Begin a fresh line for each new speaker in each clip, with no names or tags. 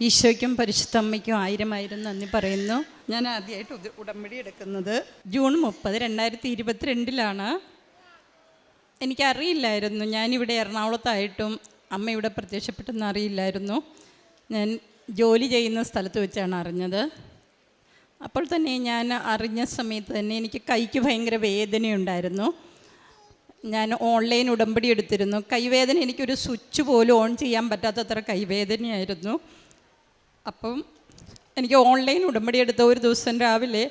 ഈശോയ്ക്കും പരിശുദ്ധ അമ്മയ്ക്കും ആയിരം നന്ദി പറയുന്നു. ഞാൻ ആദ്യമായിട്ട് ഉടമ്പടി എടുക്കുന്നത് ജൂൺ 30, 2022 എനിക്കറിയില്ലായിരുന്നു. ഞാനിവിടെ എറണാകുളത്തായിട്ടും അമ്മ ഇവിടെ പ്രത്യക്ഷപ്പെട്ടെന്ന് അറിയില്ലായിരുന്നു. ഞാൻ ജോലി ചെയ്യുന്ന സ്ഥലത്ത് വെച്ചാണ് അറിഞ്ഞത്. അപ്പോൾ തന്നെ ഞാൻ അറിഞ്ഞ സമയത്ത് തന്നെ എനിക്ക് കൈക്ക് ഭയങ്കര വേദനയുണ്ടായിരുന്നു. ഞാൻ ഓൺലൈൻ ഉടമ്പടി എടുത്തിരുന്നു. കൈവേദന, എനിക്കൊരു സ്വിച്ച് പോലും ഓൺ ചെയ്യാൻ പറ്റാത്തത്ര കൈവേദനയായിരുന്നു. അപ്പം എനിക്ക് ഓൺലൈൻ ഉടമ്പടി എടുത്ത ഒരു ദിവസം രാവിലെ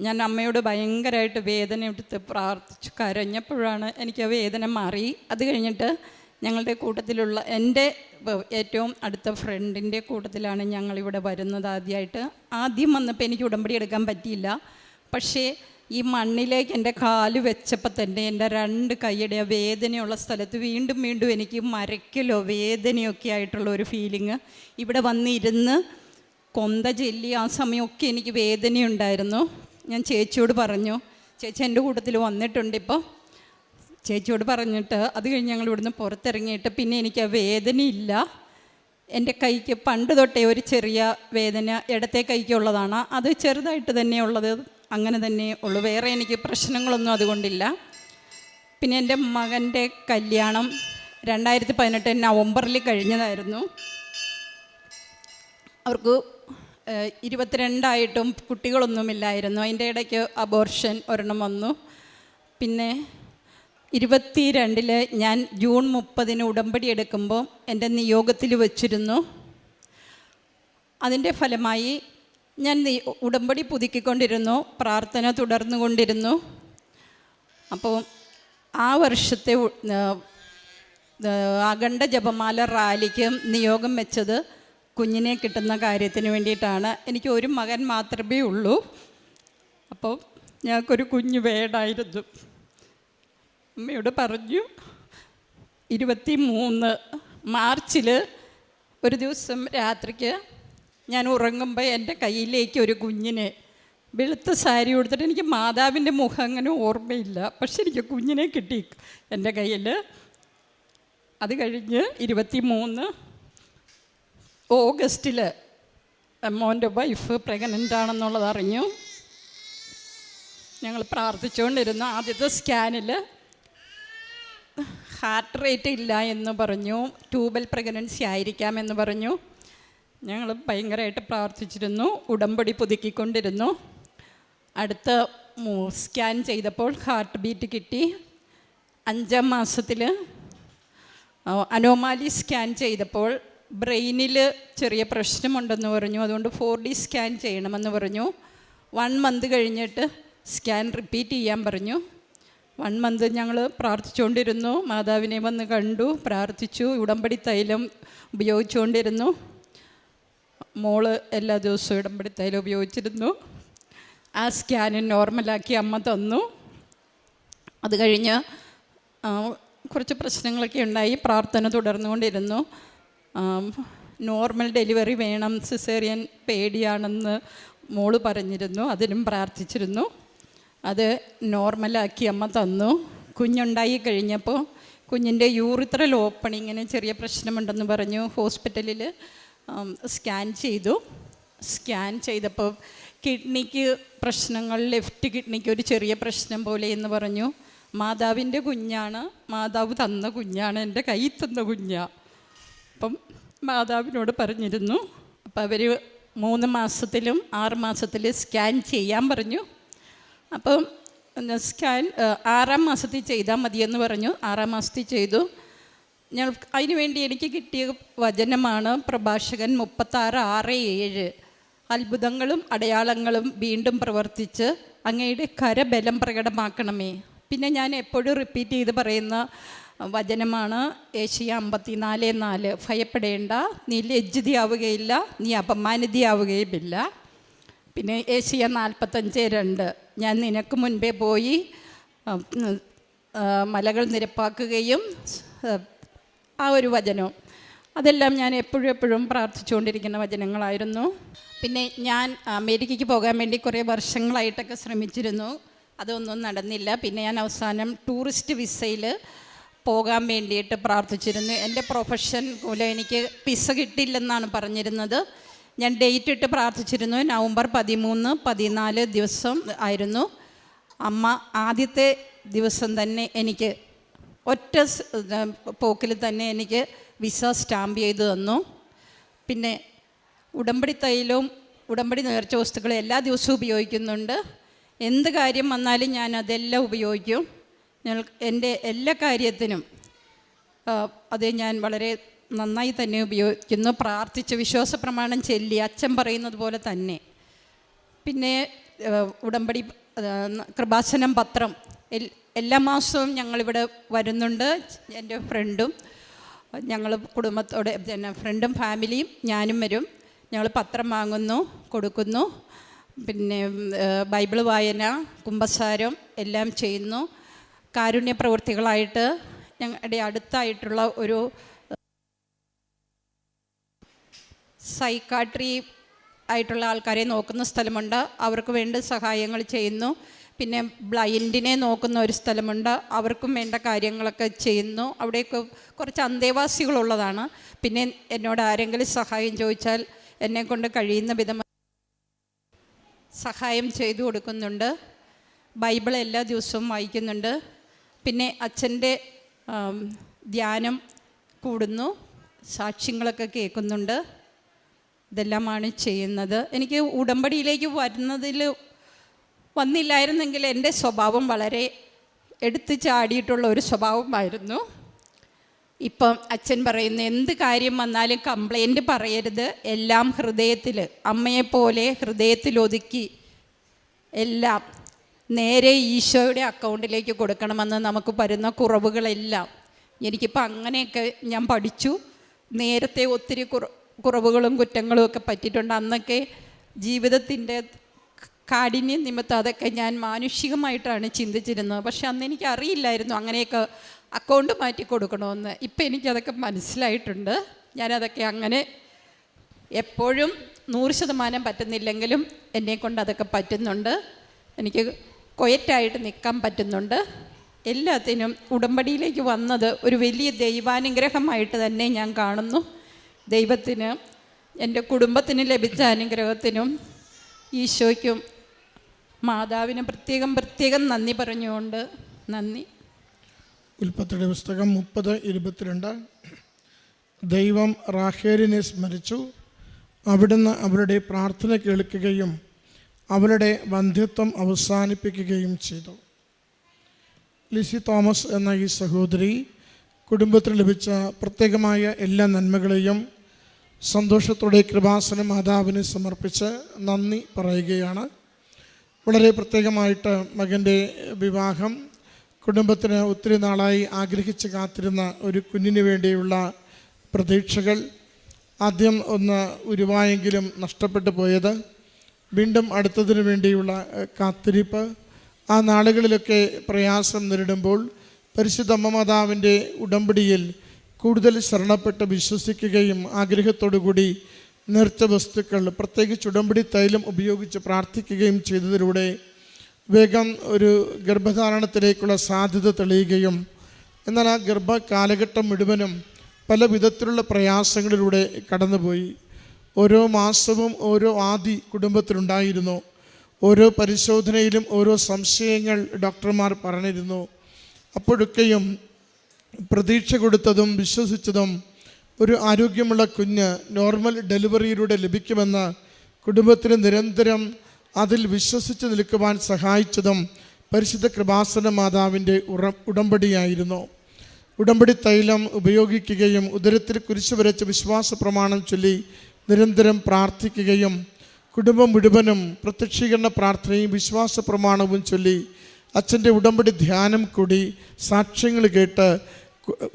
ഞാൻ അമ്മയോട് ഭയങ്കരമായിട്ട് വേദന എടുത്ത് പ്രാർത്ഥിച്ചു കരഞ്ഞപ്പോഴാണ് എനിക്ക് ആ വേദന മാറി. അത് കഴിഞ്ഞിട്ട് ഞങ്ങളുടെ കൂട്ടത്തിലുള്ള എൻ്റെ ഏറ്റവും അടുത്ത ഫ്രണ്ടിൻ്റെ കൂട്ടത്തിലാണ് ഞങ്ങളിവിടെ വരുന്നത് ആദ്യമായിട്ട്. ആദ്യം വന്നപ്പോൾ എനിക്ക് ഉടമ്പടി എടുക്കാൻ പറ്റിയില്ല. പക്ഷേ ഈ മണ്ണിലേക്ക് എൻ്റെ കാല് വെച്ചപ്പോൾ തന്നെ എൻ്റെ 2 കൈയുടെ ആ വേദനയുള്ള സ്ഥലത്ത് വീണ്ടും വീണ്ടും എനിക്ക് മരക്കലോ വേദനയൊക്കെ ആയിട്ടുള്ള ഒരു ഫീലിങ്. ഇവിടെ വന്നിരുന്ന് കൊന്ത ചൊല്ലി ആ സമയമൊക്കെ എനിക്ക് വേദനയുണ്ടായിരുന്നു. ഞാൻ ചേച്ചിയോട് പറഞ്ഞു, ചേച്ചി എൻ്റെ കൂട്ടത്തിൽ വന്നിട്ടുണ്ട് ഇപ്പോൾ. ചേച്ചിയോട് പറഞ്ഞിട്ട് അത് കഴിഞ്ഞ് ഞങ്ങൾ ഇവിടുന്ന് പുറത്തിറങ്ങിയിട്ട് പിന്നെ എനിക്ക് ആ വേദനയില്ല. എൻ്റെ കൈക്ക് പണ്ട് തൊട്ടേ ഒരു ചെറിയ വേദന ഇടത്തെ കൈക്കുള്ളതാണ്. അത് ചെറുതായിട്ട് തന്നെ ഉള്ളത്, അങ്ങനെ തന്നെ ഉള്ളൂ. വേറെ എനിക്ക് പ്രശ്നങ്ങളൊന്നും അതുകൊണ്ടില്ല. പിന്നെ എൻ്റെ മകൻ്റെ കല്യാണം 2018 നവംബറിൽ കഴിഞ്ഞതായിരുന്നു. അവർക്ക് 22 കുട്ടികളൊന്നുമില്ലായിരുന്നു. അതിൻ്റെ ഇടയ്ക്ക് അബോർഷൻ ഒരെണ്ണം വന്നു. പിന്നെ 22 ഞാൻ ജൂൺ 30 ഉടമ്പടി എടുക്കുമ്പോൾ എൻ്റെ നിയോഗത്തിൽ വച്ചിരുന്നു. അതിൻ്റെ ഫലമായി ഞാൻ ഉടമ്പടി പുതുക്കിക്കൊണ്ടിരുന്നു, പ്രാർത്ഥന തുടർന്നുകൊണ്ടിരുന്നു. അപ്പോൾ ആ വർഷത്തെ അഖണ്ഡ ജപമാല റാലിക്ക് നിയോഗം വെച്ചത് കുഞ്ഞിനെ കിട്ടുന്ന കാര്യത്തിന് വേണ്ടിയിട്ടാണ്. എനിക്ക് ഒരു മകൻ മാത്രമേ ഉള്ളൂ. അപ്പോൾ ഞങ്ങൾക്കൊരു കുഞ്ഞ് വേണമായിരുന്നു. അമ്മയോട് പറഞ്ഞു. 23 മാർച്ചിൽ ഒരു ദിവസം രാത്രിക്ക് ഞാൻ ഉറങ്ങുമ്പോൾ എൻ്റെ കയ്യിലേക്ക് ഒരു കുഞ്ഞിനെ, വെളുത്ത സാരി കൊടുത്തിട്ട്, എനിക്ക് മാതാവിൻ്റെ മുഖം അങ്ങനെ ഓർമ്മയില്ല, പക്ഷെ എനിക്ക് കുഞ്ഞിനെ കിട്ടി എൻ്റെ കയ്യിൽ. അത് കഴിഞ്ഞ് 23 ഓഗസ്റ്റിൽ മോൻ്റെ വൈഫ് പ്രഗ്നൻ്റ് ആണെന്നുള്ളത് അറിഞ്ഞു. ഞങ്ങൾ പ്രാർത്ഥിച്ചുകൊണ്ടിരുന്നു. ആദ്യത്തെ സ്കാനിൽ ഹാർട്ട് റേറ്റ് ഇല്ല എന്ന് പറഞ്ഞു, ട്യൂബൽ പ്രഗ്നൻസി ആയിരിക്കാമെന്ന് പറഞ്ഞു. ഞങ്ങൾ ഭയങ്കരമായിട്ട് പ്രാർത്ഥിച്ചിരുന്നു, ഉടമ്പടി പുതുക്കിക്കൊണ്ടിരുന്നു. അടുത്ത സ്കാൻ ചെയ്തപ്പോൾ ഹാർട്ട് ബീറ്റ് കിട്ടി. 5-ാം മാസത്തിൽ അനോമാലി സ്കാൻ ചെയ്തപ്പോൾ ബ്രെയിനിൽ ചെറിയ പ്രശ്നമുണ്ടെന്ന് പറഞ്ഞു. അതുകൊണ്ട് 4D സ്കാൻ ചെയ്യണമെന്ന് പറഞ്ഞു. 1 മന്ത് കഴിഞ്ഞിട്ട് സ്കാൻ റിപ്പീറ്റ് ചെയ്യാൻ പറഞ്ഞു. 1 മന്ത് ഞങ്ങൾ പ്രാർത്ഥിച്ചുകൊണ്ടിരുന്നു. മാതാവിനെ വന്ന് കണ്ടു, പ്രാർത്ഥിച്ചു, ഉടമ്പടി തൈലം ഉപയോഗിച്ചുകൊണ്ടിരുന്നു. മോള് എല്ലാ ദിവസവും ഉടമ്പടി തൈലം ഉപയോഗിച്ചിരുന്നു. ആ സ്കാന് നോർമലാക്കി അമ്മ തന്നു. അത് കഴിഞ്ഞ് കുറച്ച് പ്രശ്നങ്ങളൊക്കെ ഉണ്ടായി. പ്രാർത്ഥന തുടർന്നുകൊണ്ടിരുന്നു. നോർമൽ ഡെലിവറി വേണം, സിസേറിയൻ പേടിയാണെന്ന് മോള് പറഞ്ഞിരുന്നു. അതിനും പ്രാർത്ഥിച്ചിരുന്നു. അത് നോർമലാക്കി അമ്മ തന്നു. കുഞ്ഞുണ്ടായി കഴിഞ്ഞപ്പോൾ കുഞ്ഞിൻ്റെ യൂറിത്രൽ ഓപ്പണിങ്ങിന് ചെറിയ പ്രശ്നമുണ്ടെന്ന് പറഞ്ഞു. ഹോസ്പിറ്റലിൽ സ്കാൻ ചെയ്തു. സ്കാൻ ചെയ്തപ്പോൾ കിഡ്നിക്ക് പ്രശ്നങ്ങൾ, ലെഫ്റ്റ് കിഡ്നിക്ക് ഒരു ചെറിയ പ്രശ്നം പോലെ എന്ന് പറഞ്ഞു. മാതാവിൻ്റെ കുഞ്ഞാണ്, മാതാവ് തന്ന കുഞ്ഞാണ്, എൻ്റെ കയ്യിൽ തന്ന കുഞ്ഞാണ്. അപ്പം മാതാവിനോട് പറഞ്ഞിരുന്നു. അപ്പം അവർ 3 മാസത്തിലും 6 മാസത്തിലും സ്കാൻ ചെയ്യാൻ പറഞ്ഞു. അപ്പം സ്കാൻ 6-ാം മാസത്തിൽ ചെയ്താൽ മതിയെന്ന് പറഞ്ഞു. 6-ാം മാസത്തിൽ ചെയ്തു. ഞാൻ അതിനുവേണ്ടി എനിക്ക് കിട്ടിയ വചനമാണ് പ്രഭാഷകൻ 36:6-7. അത്ഭുതങ്ങളും അടയാളങ്ങളും വീണ്ടും പ്രവർത്തിച്ച് അങ്ങയുടെ കരബലം പ്രകടമാക്കണമേ. പിന്നെ ഞാൻ എപ്പോഴും റിപ്പീറ്റ് ചെയ്ത് പറയുന്ന വചനമാണ് ഏശയ്യ 54:4. ഭയപ്പെടേണ്ട, നീ ലജ്ജിതയാവുകയില്ല, നീ അപമാനിതയാവുകയുമില്ല. പിന്നെ ഏശയ്യ 45:2. ഞാൻ നിനക്ക് മുൻപേ പോയി മലകൾ നിരപ്പാക്കുകയും, ആ ഒരു വചനം, അതെല്ലാം ഞാൻ എപ്പോഴും പ്രാർത്ഥിച്ചുകൊണ്ടിരിക്കുന്ന വചനങ്ങളായിരുന്നു. പിന്നെ ഞാൻ അമേരിക്കയ്ക്ക് പോകാൻ വേണ്ടി കുറേ വർഷങ്ങളായിട്ടൊക്കെ ശ്രമിച്ചിരുന്നു. അതൊന്നും നടന്നില്ല. പിന്നെ ഞാൻ അവസാനം ടൂറിസ്റ്റ് വിസയിൽ പോകാൻ വേണ്ടിയിട്ട് പ്രാർത്ഥിച്ചിരുന്നു. എൻ്റെ പ്രൊഫഷൻ മൂലം എനിക്ക് വിസ കിട്ടില്ലെന്നാണ് പറഞ്ഞിരുന്നത്. ഞാൻ ഡേറ്റ് ഇട്ട് പ്രാർത്ഥിച്ചിരുന്നു. നവംബർ 13, 14 ദിവസം ആയിരുന്നു. അമ്മ ആദ്യത്തെ ദിവസം തന്നെ എനിക്ക് ഒറ്റ പോക്കിൽ തന്നെ എനിക്ക് വിസ സ്റ്റാമ്പ് ചെയ്ത് തന്നു. പിന്നെ ഉടമ്പടി തൈലവും ഉടമ്പടി നേർച്ച വസ്തുക്കളും എല്ലാ ദിവസവും ഉപയോഗിക്കുന്നുണ്ട്. എന്ത് കാര്യം വന്നാലും ഞാൻ അതെല്ലാം ഉപയോഗിക്കും. എൻ്റെ എല്ലാ കാര്യത്തിനും അത് ഞാൻ വളരെ നന്നായി തന്നെ ഉപയോഗിക്കുന്നു. പ്രാർത്ഥിച്ച് വിശ്വാസ പ്രമാണം ചൊല്ലി അച്ഛൻ പറയുന്നത് പോലെ തന്നെ. പിന്നെ ഉടമ്പടി കൃപാസനം പത്രം എല്ലാ മാസവും ഞങ്ങളിവിടെ വരുന്നുണ്ട്. എൻ്റെ ഫ്രണ്ടും ഞങ്ങൾ കുടുംബത്തോടെ ഫ്രണ്ടും ഫാമിലിയും ഞാനും വരും. ഞങ്ങൾ പത്രം വാങ്ങുന്നു, കൊടുക്കുന്നു. പിന്നെ ബൈബിൾ വായന, കുമ്പസാരം എല്ലാം ചെയ്യുന്നു. കാരുണ്യ പ്രവൃത്തികളായിട്ട് ഞങ്ങളുടെ അടുത്തായിട്ടുള്ള ഒരു സൈക്കാട്രി ആയിട്ടുള്ള ആൾക്കാരെ നോക്കുന്ന സ്ഥലമുണ്ട്. അവർക്ക് വേണ്ട സഹായങ്ങൾ ചെയ്യുന്നു. പിന്നെ ബ്ലൈൻഡിനെ നോക്കുന്ന ഒരു സ്ഥലമുണ്ട്. അവർക്കും വേണ്ട കാര്യങ്ങളൊക്കെ ചെയ്യുന്നു. അവിടെയൊക്കെ കുറച്ച് അന്തേവാസികളുള്ളതാണ്. പിന്നെ എന്നോട് ആരെങ്കിലും സഹായം ചോദിച്ചാൽ എന്നെക്കൊണ്ട് കഴിയുന്ന വിധം സഹായം ചെയ്തു കൊടുക്കുന്നുണ്ട്. ബൈബിൾ എല്ലാ ദിവസവും വായിക്കുന്നുണ്ട്. പിന്നെ അച്ഛൻ്റെ ധ്യാനം കൂടുന്നു, സാക്ഷ്യങ്ങളൊക്കെ കേൾക്കുന്നുണ്ട്. ഇതെല്ലാമാണ് ചെയ്യുന്നത്. എനിക്ക് ഉടമ്പടിയിലേക്ക് വന്നില്ലായിരുന്നെങ്കിൽ എൻ്റെ സ്വഭാവം വളരെ എടുത്തു ചാടിയിട്ടുള്ള ഒരു സ്വഭാവമായിരുന്നു. ഇപ്പം അച്ഛൻ പറയുന്ന എന്ത് കാര്യം വന്നാലും കംപ്ലൈൻറ്റ് പറയരുത്, എല്ലാം ഹൃദയത്തിൽ അമ്മയെപ്പോലെ ഹൃദയത്തിൽ ഒതുക്കി എല്ലാം നേരെ ഈശോയുടെ അക്കൗണ്ടിലേക്ക് കൊടുക്കണമെന്ന് നമുക്ക് വരുന്ന കുറവുകളെല്ലാം. എനിക്കിപ്പോൾ അങ്ങനെയൊക്കെ ഞാൻ പഠിച്ചു. നേരത്തെ ഒത്തിരി കുറവുകളും കുറ്റങ്ങളും ഒക്കെ പറ്റിയിട്ടുണ്ട്. അന്നൊക്കെ ജീവിതത്തിൻ്റെ കാഠിന്യ നിമിത്തം അതൊക്കെ ഞാൻ മാനുഷികമായിട്ടാണ് ചിന്തിച്ചിരുന്നത്. പക്ഷെ അന്ന് എനിക്ക് അറിയില്ലായിരുന്നു അങ്ങനെയൊക്കെ അക്കൗണ്ട് മാറ്റി കൊടുക്കണമെന്ന്. ഇപ്പം എനിക്കതൊക്കെ മനസ്സിലായിട്ടുണ്ട്. ഞാനതൊക്കെ അങ്ങനെ എപ്പോഴും 100% പറ്റുന്നില്ലെങ്കിലും എന്നെക്കൊണ്ട് അതൊക്കെ പറ്റുന്നുണ്ട്. എനിക്ക് ക്വയറ്റായിട്ട് നിൽക്കാൻ പറ്റുന്നുണ്ട്. എല്ലാത്തിനും ഉടമ്പടിയിലേക്ക് വന്നത് ഒരു വലിയ ദൈവാനുഗ്രഹമായിട്ട് തന്നെ ഞാൻ കാണുന്നു. ദൈവത്തിന്, എൻ്റെ കുടുംബത്തിന് ലഭിച്ച അനുഗ്രഹത്തിനും ഈശോയ്ക്കും മാതാവിന് പ്രത്യേകം നന്ദി പറഞ്ഞുകൊണ്ട് നന്ദി.
ഉൽപ്പത്തിയുടെ പുസ്തകം 30:22. ദൈവം റാഹേലിനെ സ്മരിച്ചു. അവിടുന്ന് അവരുടെ പ്രാർത്ഥന കേൾക്കുകയും അവരുടെ വന്ധ്യത്വം അവസാനിപ്പിക്കുകയും ചെയ്തു. ലിസി തോമസ് എന്ന ഈ സഹോദരി കുടുംബത്തിന് ലഭിച്ച പ്രത്യേകമായ എല്ലാ നന്മകളെയും സന്തോഷത്തോടെ കൃപാസന മാതാവിനെ സമർപ്പിച്ച് നന്ദി പറയുകയാണ്. വളരെ പ്രത്യേകമായിട്ട് മകൻ്റെ വിവാഹം, കുടുംബത്തിന് ഒത്തിരി നാളായി ആഗ്രഹിച്ച് കാത്തിരുന്ന ഒരു കുഞ്ഞിന് വേണ്ടിയുള്ള പ്രതീക്ഷകൾ, ആദ്യം ഒന്ന് ഉരുവായെങ്കിലും നഷ്ടപ്പെട്ടു പോയത്, വീണ്ടും അടുത്തതിനു വേണ്ടിയുള്ള കാത്തിരിപ്പ്, ആ നാളുകളിലൊക്കെ പ്രയാസം നേരിടുമ്പോൾ പരിശുദ്ധ അമ്മ മാതാവിൻ്റെ ഉടമ്പടിയിൽ കൂടുതൽ ശരണപ്പെട്ട് വിശ്വസിക്കുകയും ആഗ്രഹത്തോടുകൂടി നേർച്ച വസ്തുക്കൾ, പ്രത്യേകിച്ച് ഉടമ്പടി തൈലം ഉപയോഗിച്ച് പ്രാർത്ഥിക്കുകയും ചെയ്തതിലൂടെ വേഗം ഒരു ഗർഭധാരണത്തിലേക്കുള്ള സാധ്യത തെളിയുകയും, എന്നാൽ ആ ഗർഭ കാലഘട്ടം മുഴുവനും പല വിധത്തിലുള്ള പ്രയാസങ്ങളിലൂടെ കടന്നുപോയി. ഓരോ മാസവും ഓരോ ആദി കുടുംബത്തിലുണ്ടായിരുന്നു. ഓരോ പരിശോധനയിലും ഓരോ സംശയങ്ങൾ ഡോക്ടർമാർ പറഞ്ഞിരുന്നു. അപ്പോഴൊക്കെയും പ്രതീക്ഷ കൊടുത്തതും വിശ്വസിച്ചതും ഒരു ആരോഗ്യമുള്ള കുഞ്ഞ് നോർമൽ ഡെലിവറിയിലൂടെ ലഭിക്കുമെന്ന് കുടുംബത്തിന് നിരന്തരം അതിൽ വിശ്വസിച്ച് നിൽക്കുവാൻ സഹായിച്ചതും പരിശുദ്ധ കൃപാസന മാതാവിൻ്റെ ഉടമ്പടിയായിരുന്നു. ഉടമ്പടി തൈലം ഉപയോഗിക്കുകയും ഉദരത്തിൽ കുരിശ് വരച്ച് വിശ്വാസ പ്രമാണം ചൊല്ലി നിരന്തരം പ്രാർത്ഥിക്കുകയും കുടുംബം മുഴുവനും പ്രത്യക്ഷീകരണ പ്രാർത്ഥനയും വിശ്വാസ പ്രമാണവും ചൊല്ലി അച്ഛൻ്റെ ഉടമ്പടി ധ്യാനം കൂടി സാക്ഷ്യങ്ങൾ കേട്ട്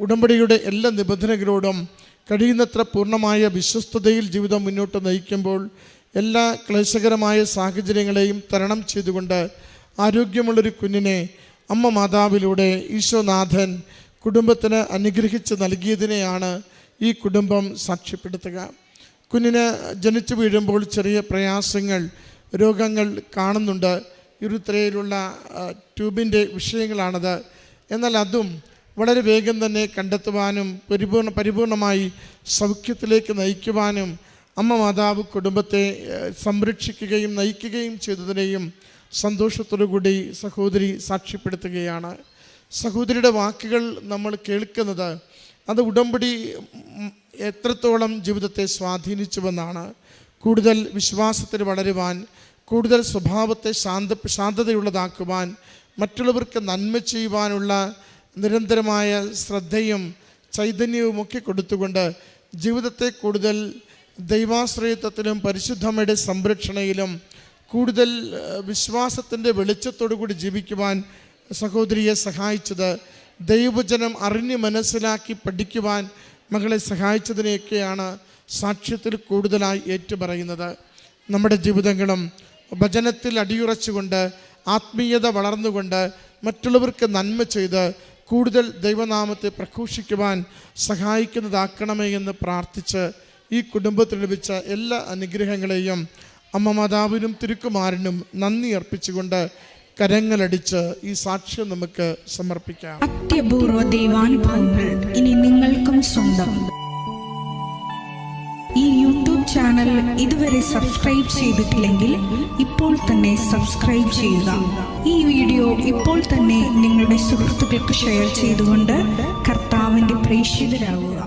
ഉടമ്പടിയുടെ എല്ലാ നിബന്ധനകളോടും കഴിയുന്നത്ര പൂർണ്ണമായ വിശ്വസ്തതയിൽ ജീവിതം മുന്നോട്ട് നയിക്കുമ്പോൾ എല്ലാ ക്ലേശകരമായ സാഹചര്യങ്ങളെയും തരണം ചെയ്തുകൊണ്ട് ആരോഗ്യമുള്ളൊരു കുഞ്ഞിനെ അമ്മ മാതാവിലൂടെ ഈശോനാഥൻ കുടുംബത്തിന് അനുഗ്രഹിച്ച് നൽകിയതിനെയാണ് ഈ കുടുംബം സാക്ഷ്യപ്പെടുത്തുക. കുഞ്ഞിന് ജനിച്ചു വീഴുമ്പോൾ ചെറിയ പ്രയാസങ്ങൾ, രോഗങ്ങൾ കാണുന്നുണ്ട്. യുരുത്രയിലുള്ള ട്യൂബിൻ്റെ വിഷയങ്ങളാണത്. എന്നാൽ അതും വളരെ വേഗം തന്നെ കണ്ടെത്തുവാനും പരിപൂർണമായി സൗഖ്യത്തിലേക്ക് നയിക്കുവാനും അമ്മ മാതാവ് കുടുംബത്തെ സംരക്ഷിക്കുകയും നയിക്കുകയും ചെയ്തതിനെയും സന്തോഷത്തോടു കൂടി സഹോദരി സാക്ഷ്യപ്പെടുത്തുകയാണ്. സഹോദരിയുടെ വാക്കുകൾ നമ്മൾ കേൾക്കുന്നത് അത് ഉടമ്പടി എത്രത്തോളം ജീവിതത്തെ സ്വാധീനിച്ചുവെന്നാണ്. കൂടുതൽ വിശ്വാസത്തിൽ വളരുവാൻ, കൂടുതൽ സ്വഭാവത്തെ ശാന്തതയുള്ളതാക്കുവാൻ, മറ്റുള്ളവർക്ക് നന്മ ചെയ്യുവാനുള്ള നിരന്തരമായ ശ്രദ്ധയും ചൈതന്യവുമൊക്കെ കൊടുത്തുകൊണ്ട് ജീവിതത്തെ കൂടുതൽ ദൈവാശ്രയത്വത്തിലും പരിശുദ്ധമ്മയുടെ സംരക്ഷണയിലും കൂടുതൽ വിശ്വാസത്തിൻ്റെ വെളിച്ചത്തോടു കൂടി ജീവിക്കുവാൻ സഹോദരിയെ സഹായിച്ചത്, ദൈവവചനം അറിഞ്ഞ് മനസ്സിലാക്കി പഠിക്കുവാൻ മകളെ സഹായിച്ചതിനെയൊക്കെയാണ് സാക്ഷ്യത്തിൽ കൂടുതലായി ഏറ്റുപറയുന്നത്. നമ്മുടെ ജീവിതങ്ങളും വചനത്തിൽ അടിയുറച്ചുകൊണ്ട് ആത്മീയത വളർന്നുകൊണ്ട് മറ്റുള്ളവർക്ക് നന്മ ചെയ്ത് കൂടുതൽ ദൈവനാമത്തെ പ്രഘോഷിക്കുവാൻ സഹായിക്കുന്നതാക്കണമേ എന്ന് പ്രാർത്ഥിച്ച് ഈ കുടുംബത്തിന് ലഭിച്ച എല്ലാ അനുഗ്രഹങ്ങളെയും അമ്മ മാതാവിനും തിരുക്കുമാരനും നന്ദി അർപ്പിച്ചുകൊണ്ട് കരങ്ങളടിച്ച് ഈ സാക്ഷ്യം നമുക്ക് സമർപ്പിക്കാം.
അത്യപൂർവ ദൈവാനുഭവങ്ങൾ ഇനി നിങ്ങൾക്കും സ്വന്തം. ഈ യൂട്യൂബ് ചാനൽ ഇതുവരെ സബ്സ്ക്രൈബ് ചെയ്തിട്ടില്ലെങ്കിൽ ഇപ്പോൾ തന്നെ സബ്സ്ക്രൈബ് ചെയ്യുക. ഈ വീഡിയോ ഇപ്പോൾ തന്നെ നിങ്ങളുടെ സുഹൃത്തുക്കൾക്ക് ഷെയർ ചെയ്തുകൊണ്ട് കർത്താവിൻ്റെ പ്രേക്ഷിതരാകുക.